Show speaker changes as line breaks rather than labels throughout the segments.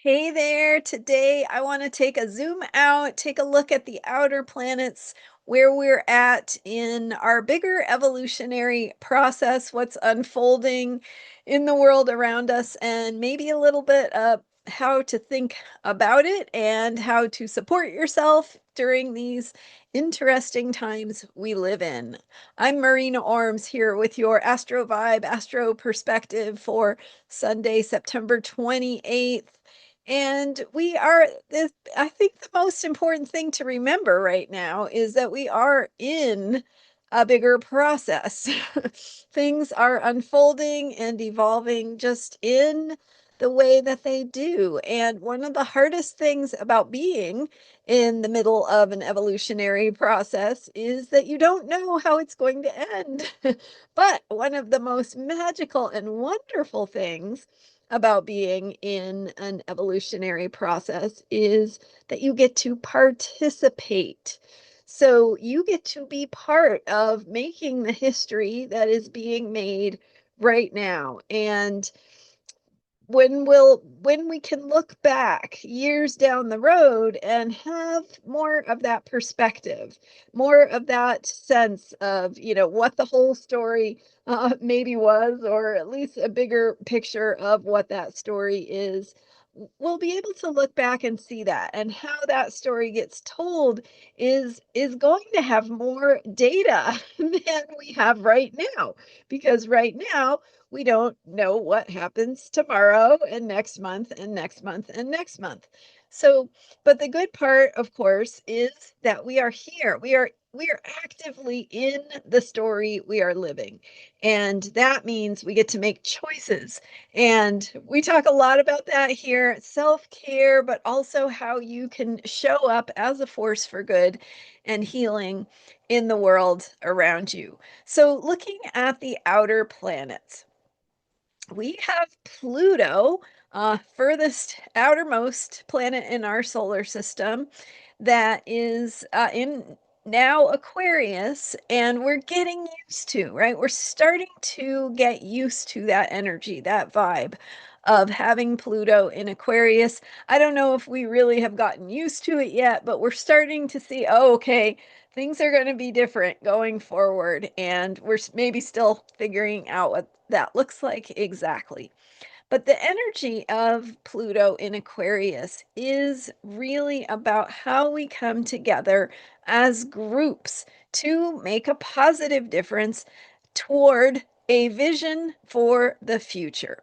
Hey there. Today I want to take a zoom out, take a look at the outer planets, where we're at in our bigger evolutionary process, what's unfolding in the world around us, and maybe a little bit of how to think about it and how to support yourself during these interesting times we live in. I'm Marina Orms here with your Astro Vibe, Astro Perspective for Sunday, September 28th. And we are, I think the most important thing to remember right now is that we are in a bigger process. Things are unfolding and evolving just in the way that they do. And one of the hardest things about being in the middle of an evolutionary process is that you don't know how it's going to end. But one of the most magical and wonderful things about being in an evolutionary process is that you get to participate. So you get to be part of making the history that is being made right now. And when we can look back years down the road and have more of that perspective, more of that sense of, what the whole story maybe was, or at least a bigger picture of what that story is, we'll be able to look back and see that, and how that story gets told is going to have more data than we have right now, because right now we don't know what happens tomorrow and next month and next month and next month. So, but the good part, of course, is that we are here. We are actively in the story we are living. And that means we get to make choices. And we talk a lot about that here, self-care, but also how you can show up as a force for good and healing in the world around you. So, looking at the outer planets, we have Pluto, furthest outermost planet in our solar system, that is in now Aquarius, and we're getting used to, right? We're starting to get used to that energy, that vibe of having Pluto in Aquarius. I don't know if we really have gotten used to it yet, but we're starting to see, oh, okay, things are going to be different going forward, and we're maybe still figuring out what that looks like exactly. But the energy of Pluto in Aquarius is really about how we come together as groups to make a positive difference toward a vision for the future.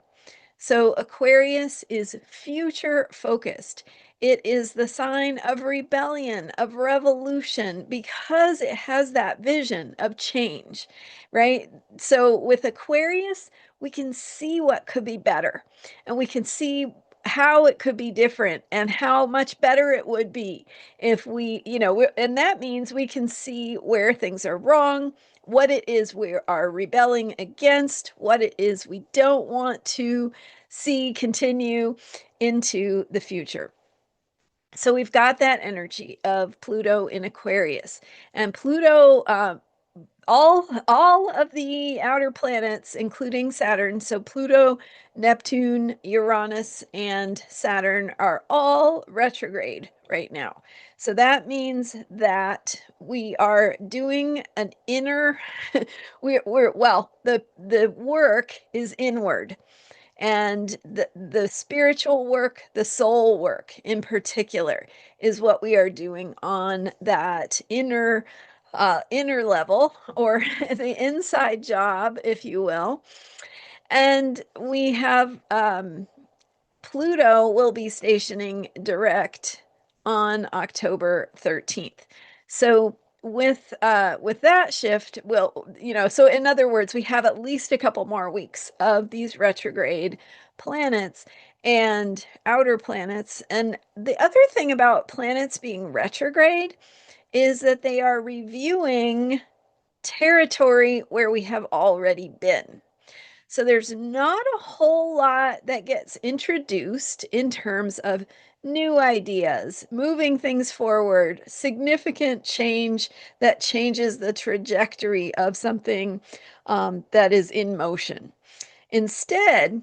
So Aquarius is future focused. It is the sign of rebellion, of revolution, because it has that vision of change, right? So with Aquarius, we can see what could be better, and we can see how it could be different and how much better it would be if and that means we can see where things are wrong, what it is we are rebelling against, what it is we don't want to see continue into the future. So we've got that energy of Pluto in Aquarius, and Pluto, all of the outer planets, including Saturn. So Pluto, Neptune, Uranus, and Saturn are all retrograde right now. So that means that we are doing an inner, the work is inward, and the spiritual work, the soul work in particular, is what we are doing on that inner level, or the inside job, if you will. And we have Pluto will be stationing direct on October 13th. So with that shift, so in other words, we have at least a couple more weeks of these retrograde planets and outer planets. And the other thing about planets being retrograde is that they are reviewing territory where we have already been. So there's not a whole lot that gets introduced in terms of new ideas, moving things forward, significant change that changes the trajectory of something that is in motion. Instead,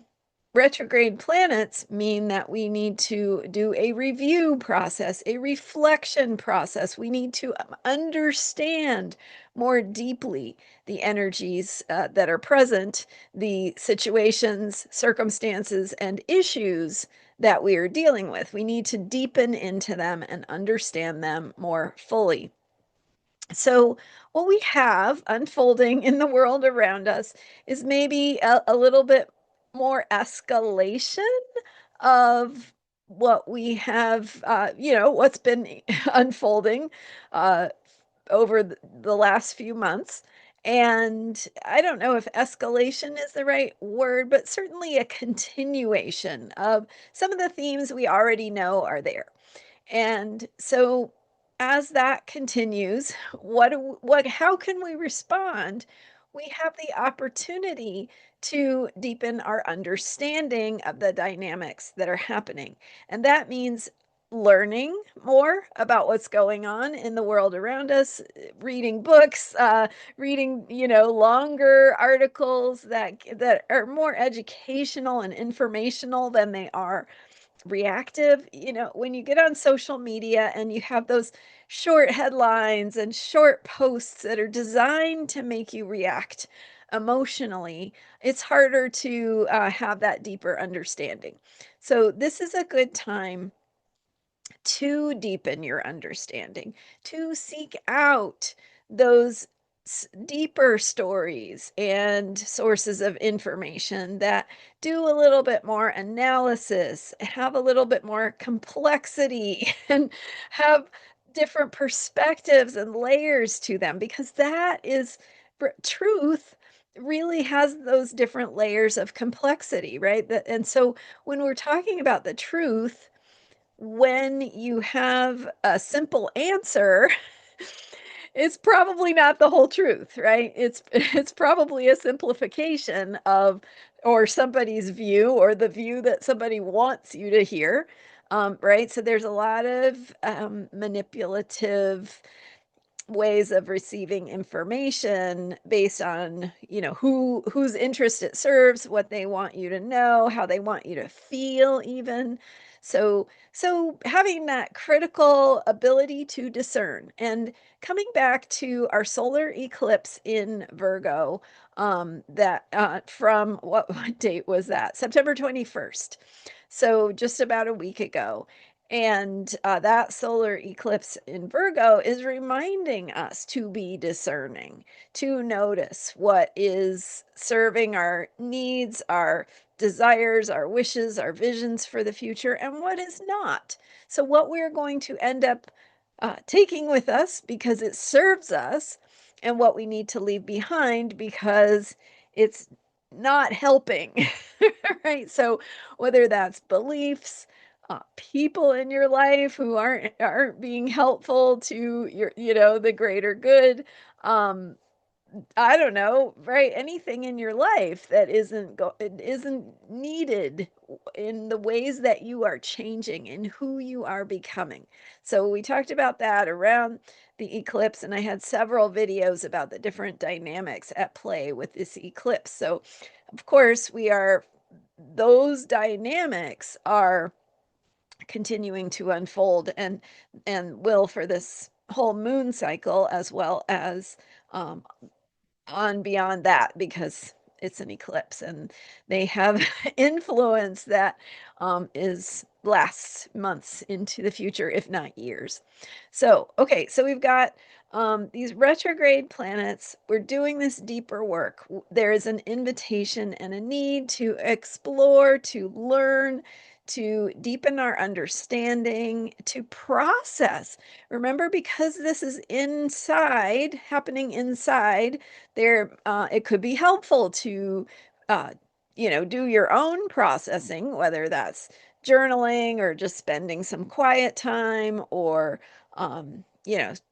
retrograde planets mean that we need to do a review process, a reflection process. We need to understand more deeply the energies that are present, the situations, circumstances, and issues that we are dealing with. We need to deepen into them and understand them more fully. So, what we have unfolding in the world around us is maybe a little bit more escalation of what we have, what's been unfolding uh, over the last few months. And I don't know if escalation is the right word, but certainly a continuation of some of the themes we already know are there. And so as that continues, how can we respond? We have the opportunity to deepen our understanding of the dynamics that are happening. And that means learning more about what's going on in the world around us, reading books, reading, longer articles that are more educational and informational than they are reactive. When you get on social media and you have those short headlines and short posts that are designed to make you react emotionally, it's harder to have that deeper understanding. So, this is a good time to deepen your understanding, to seek out those deeper stories and sources of information that do a little bit more analysis, have a little bit more complexity, and have different perspectives and layers to them, because that is truth really has those different layers of complexity, right? And so when we're talking about the truth, when you have a simple answer, it's probably not the whole truth, right? It's probably a simplification of or somebody's view or the view that somebody wants you to hear. Right? So there's a lot of manipulative ways of receiving information based on, whose interest it serves, what they want you to know, how they want you to feel even. So having that critical ability to discern, and coming back to our solar eclipse in Virgo, that from what date was that? September 21st. So just about a week ago. And that solar eclipse in Virgo is reminding us to be discerning, to notice what is serving our needs, our desires, our wishes, our visions for the future, and what is not. So, what we're going to end up taking with us because it serves us, and what we need to leave behind because it's not helping, right? So, whether that's beliefs, people in your life who aren't being helpful to your, the greater good. Um, I don't know, right? Anything in your life that it isn't needed in the ways that you are changing and who you are becoming. So we talked about that around the eclipse, and I had several videos about the different dynamics at play with this eclipse. So, of course, those dynamics are continuing to unfold and will for this whole moon cycle, as well as um, on beyond that, because it's an eclipse and they have influence that is lasts months into the future, if not years. So, okay, so we've got these retrograde planets. We're doing this deeper work. There is an invitation and a need to explore, to learn, to deepen our understanding, to process. Remember, because this is inside, happening inside, it could be helpful to uh, do your own processing, whether that's journaling or just spending some quiet time, or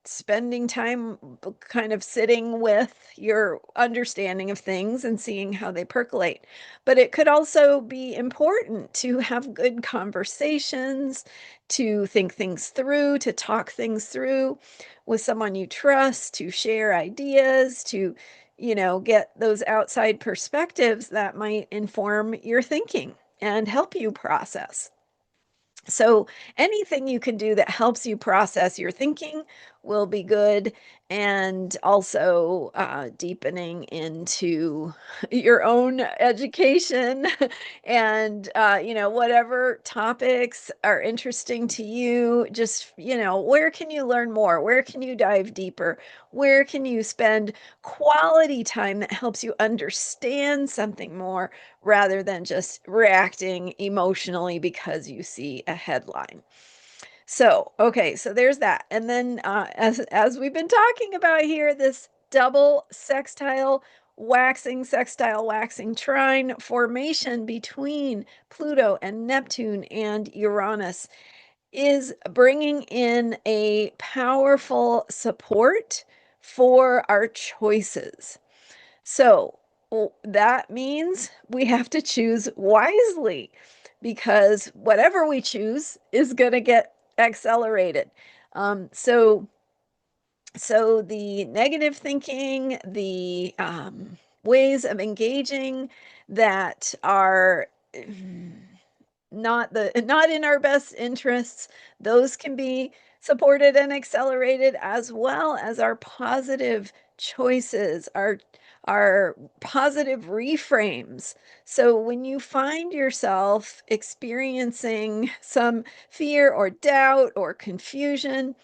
spending time kind of sitting with your understanding of things and seeing how they percolate. But it could also be important to have good conversations, to think things through, to talk things through with someone you trust, to share ideas, to get those outside perspectives that might inform your thinking. and help you process. So anything you can do that helps you process your thinking will be good. And also deepening into your own education and, whatever topics are interesting to you, just, where can you learn more? Where can you dive deeper? Where can you spend quality time that helps you understand something more rather than just reacting emotionally because you see a headline? So, okay, so there's that. And then as we've been talking about here, this double sextile waxing trine formation between Pluto and Neptune and Uranus is bringing in a powerful support for our choices. So that means we have to choose wisely because whatever we choose is going to get accelerated. So the negative thinking, the ways of engaging that are not in our best interests, those can be supported and accelerated, as well as our positive choices, our positive reframes. So when you find yourself experiencing some fear or doubt or confusion,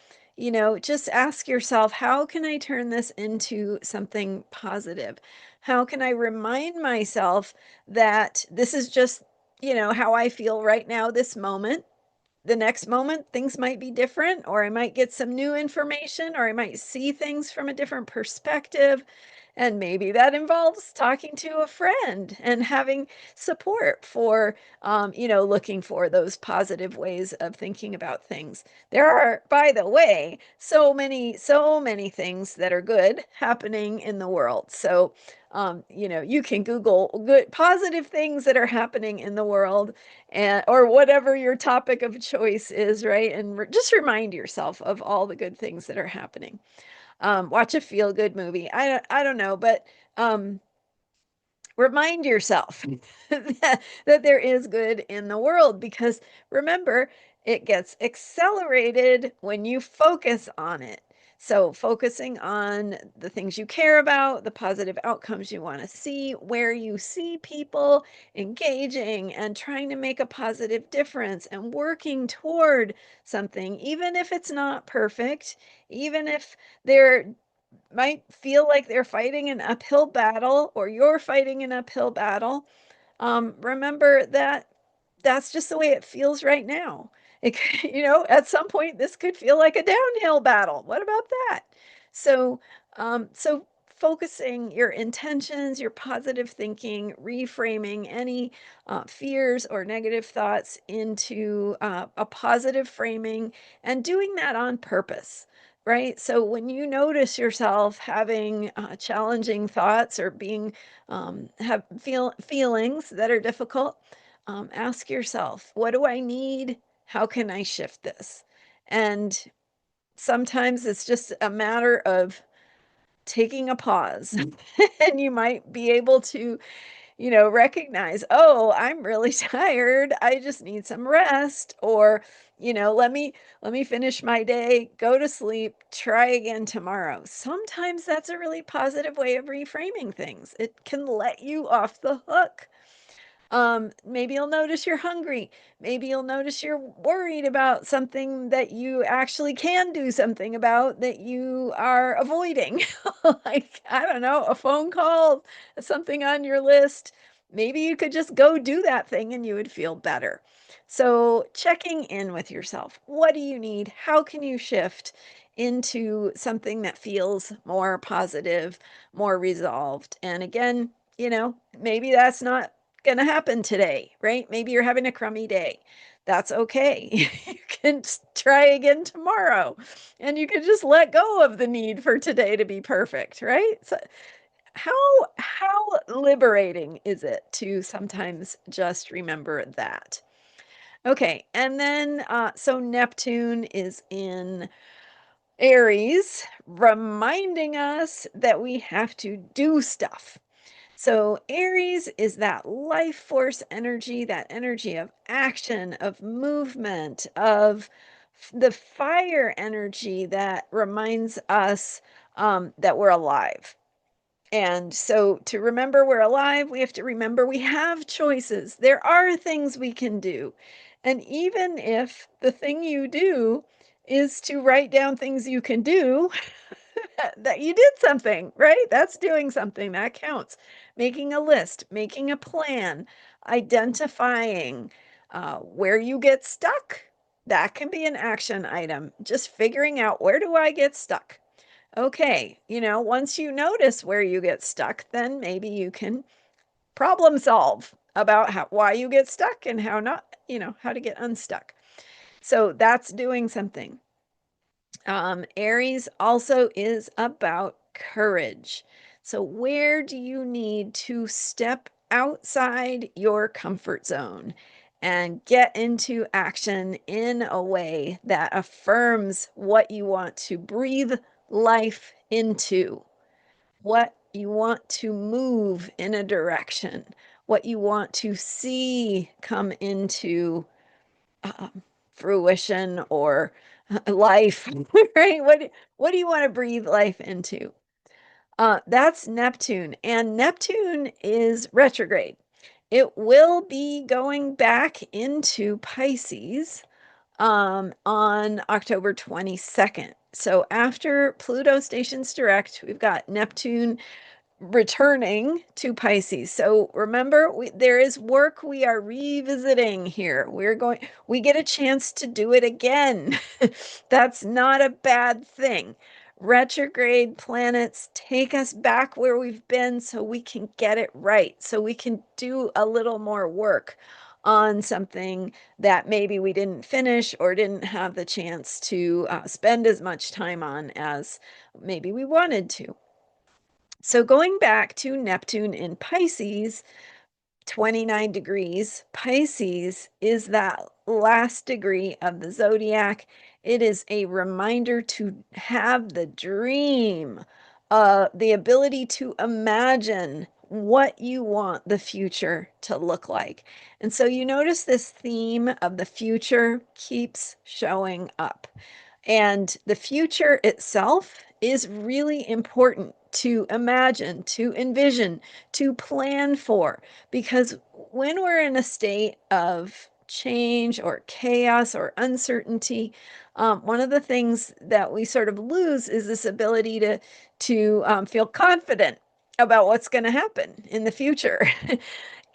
just ask yourself, how can I turn this into something positive? How can I remind myself that this is just, how I feel right now, this moment? The next moment, things might be different, or I might get some new information, or I might see things from a different perspective. And maybe that involves talking to a friend and having support for, looking for those positive ways of thinking about things. There are, by the way, so many things that are good happening in the world. So, you can Google good, positive things that are happening in the world, and or whatever your topic of choice is, right? And just remind yourself of all the good things that are happening. Watch a feel good movie. I don't know, but um, remind yourself that there is good in the world, because remember, it gets accelerated when you focus on it. So focusing on the things you care about, the positive outcomes you want to see, where you see people engaging and trying to make a positive difference and working toward something, even if it's not perfect, even if they're might feel like they're fighting an uphill battle or you're fighting an uphill battle. Remember that that's just the way it feels right now. At some point, this could feel like a downhill battle. What about that? So, so focusing your intentions, your positive thinking, reframing any fears or negative thoughts into a positive framing, and doing that on purpose. Right. So when you notice yourself having challenging thoughts or being have feelings that are difficult, ask yourself, what do I need? How can I shift this? And sometimes it's just a matter of taking a pause. And you might be able to, recognize, oh, I'm really tired. I just need some rest. Or, let me finish my day, go to sleep, try again tomorrow. Sometimes that's a really positive way of reframing things. It can let you off the hook. Maybe you'll notice you're hungry. Maybe you'll notice you're worried about something that you actually can do something about that you are avoiding. Like, I don't know, a phone call, something on your list. Maybe you could just go do that thing and you would feel better. So, checking in with yourself. What do you need? How can you shift into something that feels more positive, more resolved? And again, maybe that's not gonna happen today, right? Maybe you're having a crummy day. That's okay. You can try again tomorrow, and you can just let go of the need for today to be perfect, right? So how liberating is it to sometimes just remember that? Okay, and then so Neptune is in Aries, reminding us that we have to do stuff. So Aries is that life force energy, that energy of action, of movement, of the fire energy that reminds us that we're alive. And so to remember we're alive, we have to remember we have choices. There are things we can do. And even if the thing you do is to write down things you can do, that you did something, right? That's doing something that counts. Making a list, making a plan, identifying where you get stuck. That can be an action item. Just figuring out, where do I get stuck? Okay, once you notice where you get stuck, then maybe you can problem solve about why you get stuck and how not, how to get unstuck. So that's doing something. Aries also is about courage. So, where do you need to step outside your comfort zone and get into action in a way that affirms what you want to breathe life into, what you want to move in a direction, what you want to see come into uh, fruition or life, right? What do you want to breathe life into? That's Neptune, and Neptune is retrograde. It will be going back into Pisces on October 22nd. So after Pluto stations direct, we've got Neptune returning to Pisces. So remember, there is work we are revisiting here. We get a chance to do it again. That's not a bad thing. Retrograde planets take us back where we've been so we can get it right, so we can do a little more work on something that maybe we didn't finish or didn't have the chance to spend as much time on as maybe we wanted to. So going back to Neptune in Pisces, 29 degrees, Pisces is that last degree of the zodiac. It is a reminder to have the dream, the ability to imagine what you want the future to look like. And so you notice this theme of the future keeps showing up. And the future itself is really important to imagine, to envision, to plan for, because when we're in a state of change or chaos or uncertainty, one of the things that we sort of lose is this ability to feel confident about what's going to happen in the future.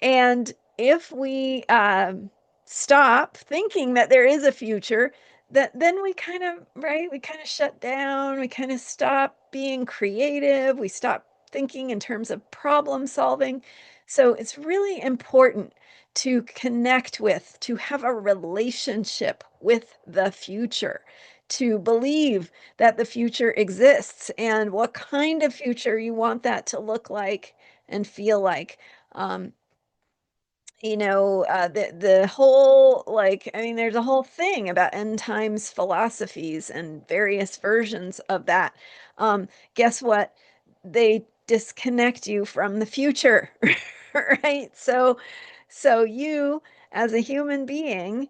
And if we stop thinking that there is a future, that then we kind of, right, we kind of shut down, we kind of stop being creative, we stop thinking in terms of problem solving. So it's really important to connect with, to have a relationship with the future, to believe that the future exists and what kind of future you want that to look like and feel like. Um, the whole, like, I mean, there's a whole thing about end times philosophies and various versions of that. Um, guess what? They disconnect you from the future, right? So you, as a human being,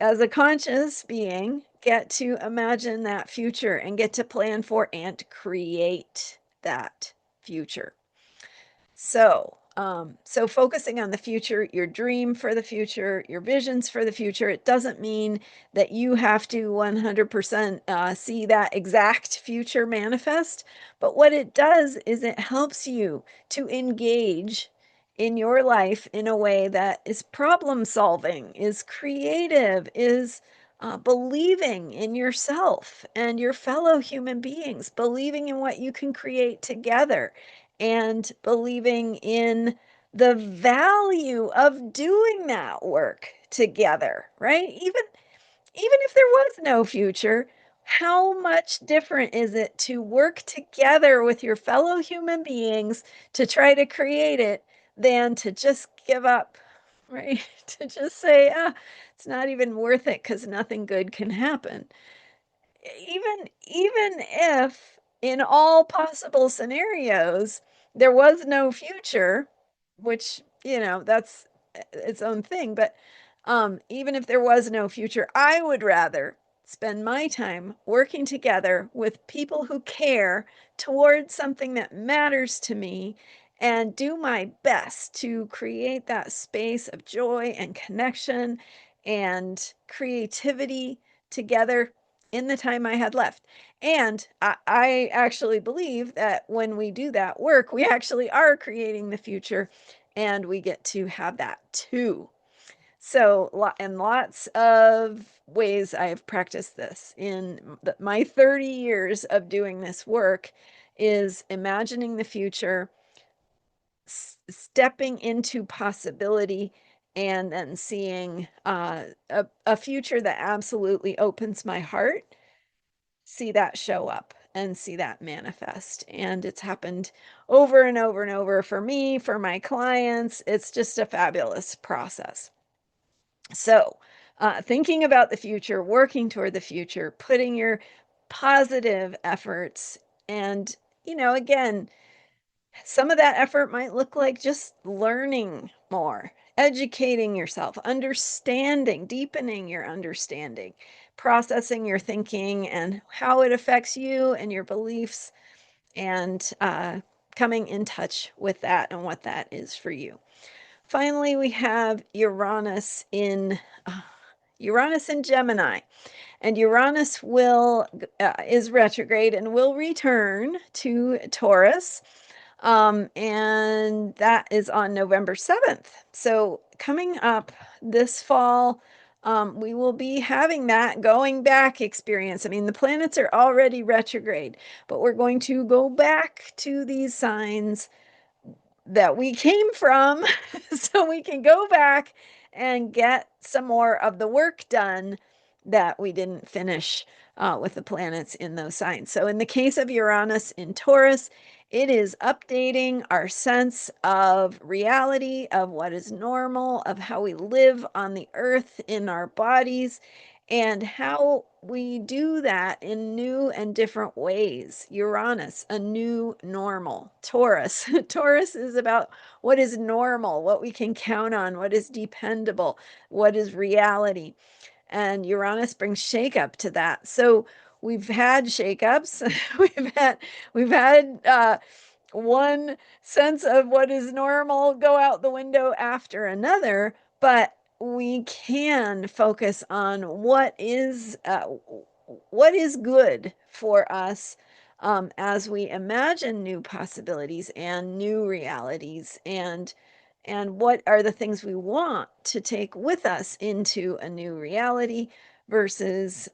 as a conscious being, get to imagine that future and get to plan for and create that future. So focusing on the future, your dream for the future, your visions for the future, it doesn't mean that you have to 100% see that exact future manifest. But what it does is it helps you to engage in your life in a way that is problem solving, is creative, is believing in yourself and your fellow human beings, believing in what you can create together and believing in the value of doing that work together, right? Even if there was no future, how much different is it to work together with your fellow human beings to try to create it than to just give up, right? To just say, it's not even worth it because nothing good can happen. Even if in all possible scenarios there was no future, which, that's its own thing. But even if there was no future, I would rather spend my time working together with people who care towards something that matters to me and do my best to create that space of joy and connection and creativity together in the time I had left. And I actually believe that when we do that work, we actually are creating the future and we get to have that too. So, in lots of ways, I've practiced this in my 30 years of doing this work is imagining the future, stepping into possibility, and then seeing a future that absolutely opens my heart, see that show up and see that manifest. And it's happened over and over and over for me, for my clients. It's just a fabulous process. So, thinking about the future, working toward the future, putting your positive efforts, and, again, some of that effort might look like just learning more, educating yourself, understanding, deepening your understanding, processing your thinking and how it affects you and your beliefs, and coming in touch with that and what that is for you. Finally, we have Uranus in Gemini, and Uranus will is retrograde and will return to Taurus, and that is on November 7th. So coming up this fall, we will be having that going back experience. I mean, the planets are already retrograde, but we're going to go back to these signs that we came from so we can go back and get some more of the work done that we didn't finish with the planets in those signs. So in the case of Uranus in Taurus, it is updating our sense of reality, of what is normal, of how we live on the earth in our bodies, and how we do that in new and different ways. Uranus, a new normal. Taurus, Taurus is about what is normal, what we can count on, what is dependable, what is reality. And Uranus brings shakeup to that. So we've had shakeups. we've had one sense of what is normal go out the window after another, but we can focus on what is good for us, as we imagine new possibilities and new realities, and what are the things we want to take with us into a new reality versus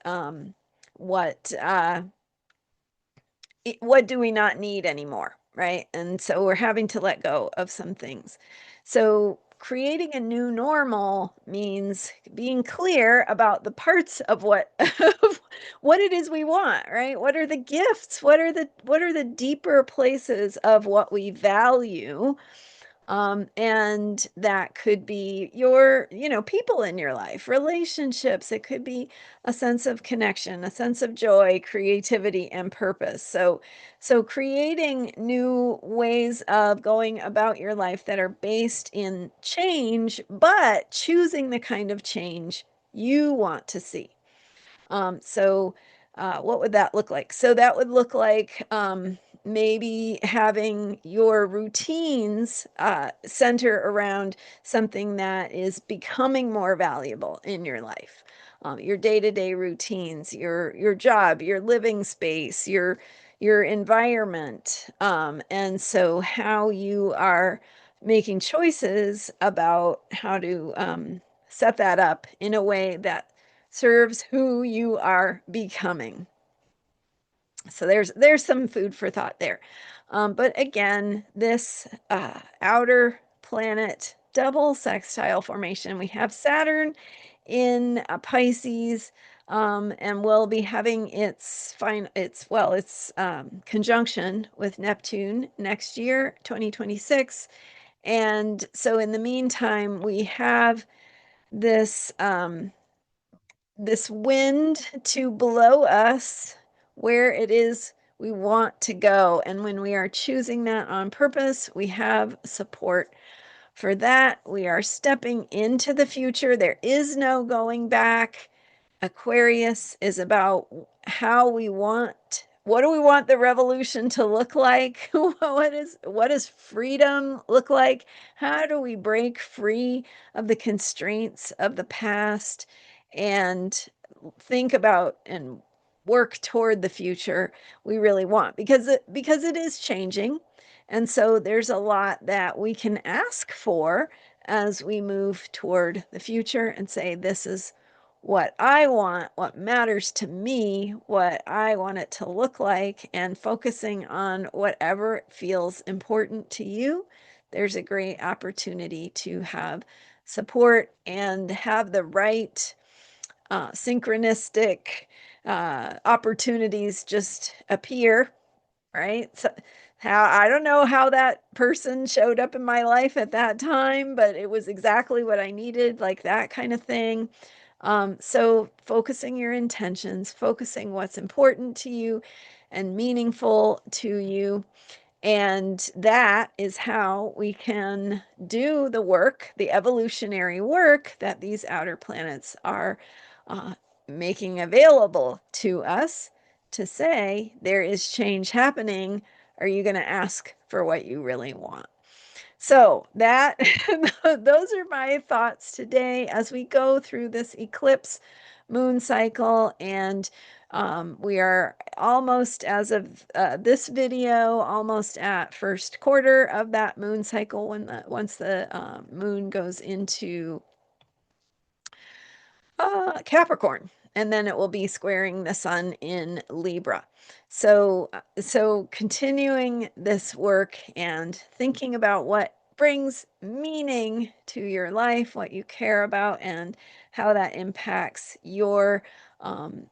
what what do we not need anymore, right? And so we're having to let go of some things. So creating a new normal means being clear about the parts of what what it is we want, right? What are the gifts? What are the deeper places of what we value? And that could be your, people in your life, relationships. It could be a sense of connection, a sense of joy, creativity, and purpose. So creating new ways of going about your life that are based in change, but choosing the kind of change you want to see. So what would that look like? So that would look like maybe having your routines center around something that is becoming more valuable in your life. Your day-to-day routines, your job, your living space, your environment, and so how you are making choices about how to set that up in a way that serves who you are becoming. So there's some food for thought there. But again, this outer planet double sextile formation, we have Saturn in Pisces, and we'll be having its conjunction with Neptune next year, 2026. And so in the meantime, we have this this wind to blow us where it is we want to go. And when we are choosing that on purpose, we have support For that, we are stepping into the future. There is no going back. Aquarius is about how we want, what do we want the revolution to look like? What does freedom look like? How do we break free of the constraints of the past and think about and work toward the future we really want? Because it is changing. And so there's a lot that we can ask for as we move toward the future and say, this is what I want, what matters to me, what I want it to look like, and focusing on whatever feels important to you. There's a great opportunity to have support and have the right synchronistic opportunities just appear, right? So how I don't know how that person showed up in my life at that time, but it was exactly what I needed, like that kind of thing. So focusing your intentions, focusing what's important to you and meaningful to you. And that is how we can do the work, the evolutionary work that these outer planets are uh, making available to us to say, there is change happening. Are you going to ask for what you really want? So that those are my thoughts today as we go through this eclipse moon cycle, and we are almost, as of this video, almost at first quarter of that moon cycle when once the moon goes into Capricorn, and then it will be squaring the sun in Libra. So continuing this work and thinking about what brings meaning to your life, what you care about, and how that impacts um,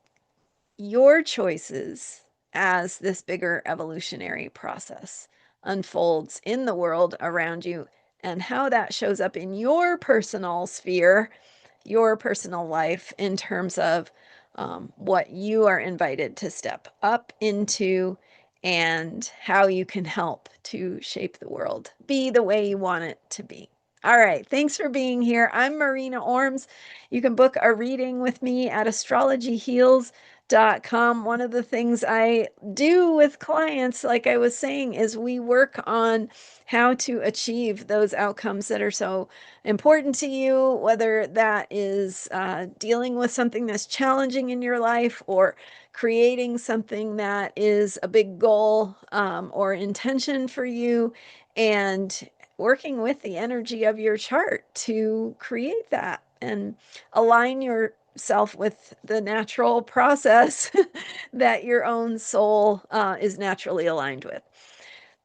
your choices as this bigger evolutionary process unfolds in the world around you, and how that shows up in your personal sphere, your personal life, in terms of what you are invited to step up into and how you can help to shape the world, be the way you want it to be. All right, thanks for being here. I'm Marina Orms. You can book a reading with me at astrologyheals.com. One of the things I do with clients, like I was saying, is we work on how to achieve those outcomes that are so important to you, whether that is dealing with something that's challenging in your life, or creating something that is a big goal or intention for you, and working with the energy of your chart to create that and align yourself with the natural process that your own soul is naturally aligned with.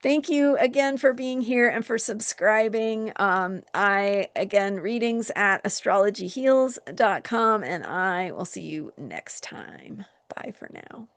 Thank you again for being here and for subscribing. Again, readings at astrologyheals.com, and I will see you next time. Bye for now.